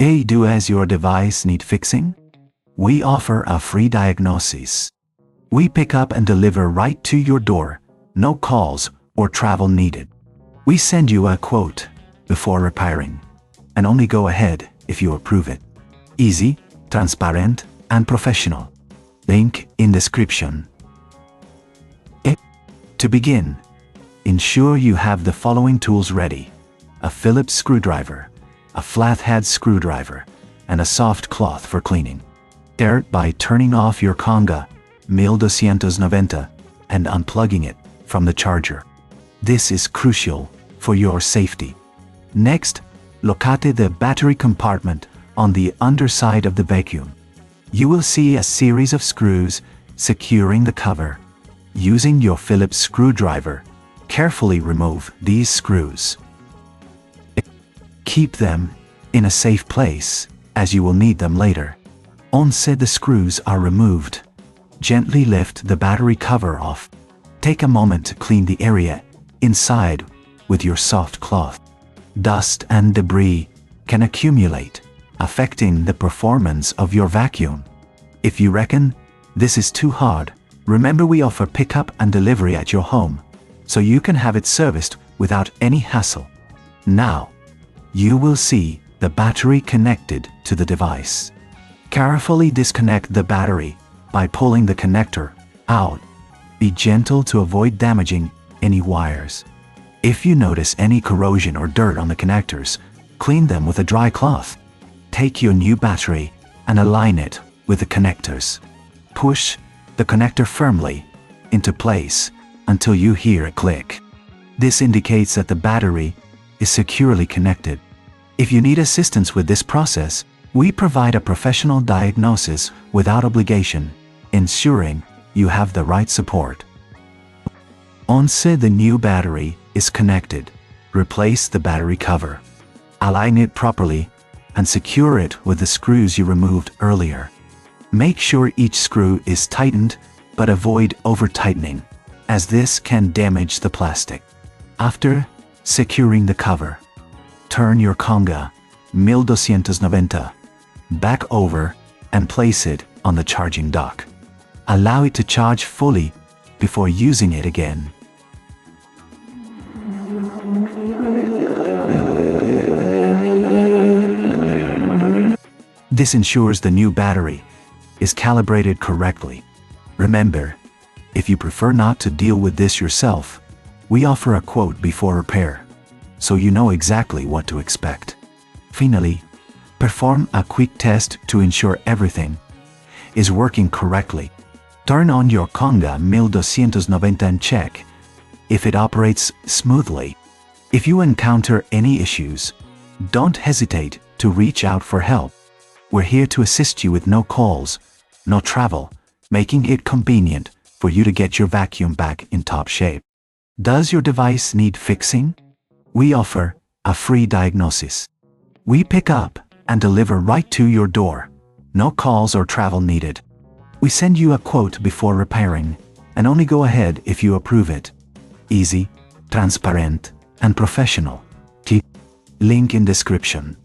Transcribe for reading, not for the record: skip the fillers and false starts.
Hey, does your device need fixing? We offer a free diagnosis. We pick up and deliver right to your door, no calls or travel needed. We send you a quote before repairing, and only go ahead if you approve it. Easy, transparent, and professional. Link in description. To begin, ensure you have the following tools ready: a Phillips screwdriver, a flathead screwdriver, and a soft cloth for cleaning. Start by turning off your Conga 1290 and unplugging it from the charger. This is crucial for your safety. Next, locate the battery compartment on the underside of the vacuum. You will see a series of screws securing the cover. Using your Phillips screwdriver, carefully remove these screws. Keep them in a safe place, as you will need them later. Once the screws are removed, gently lift the battery cover off. Take a moment to clean the area inside with your soft cloth. Dust and debris can accumulate, affecting the performance of your vacuum. If you reckon this is too hard, remember we offer pickup and delivery at your home, so you can have it serviced without any hassle. Now, you will see the battery connected to the device. Carefully disconnect the battery by pulling the connector out. Be gentle to avoid damaging any wires. If you notice any corrosion or dirt on the connectors, clean them with a dry cloth. Take your new battery and align it with the connectors. Push the connector firmly into place until you hear a click. This indicates that the battery is securely connected. If you need assistance with this process, we provide a professional diagnosis without obligation, ensuring you have the right support. Once the new battery is connected, replace the battery cover. Align it properly and secure it with the screws you removed earlier. Make sure each screw is tightened, but avoid over-tightening, as this can damage the plastic. After securing the cover, turn your Conga 1290 back over and place it on the charging dock. Allow it to charge fully before using it again. This ensures the new battery is calibrated correctly. Remember, if you prefer not to deal with this yourself, we offer a quote before repair, so you know exactly what to expect. Finally, perform a quick test to ensure everything is working correctly. Turn on your Conga 1290 and check if it operates smoothly. If you encounter any issues, don't hesitate to reach out for help. We're here to assist you with no calls, no travel, making it convenient for you to get your vacuum back in top shape. Does your device need fixing? We offer a free diagnosis. We pick up and deliver right to your door, no calls or travel needed. We send you a quote before repairing, and only go ahead if you approve it. Easy, transparent, and professional. Link in description.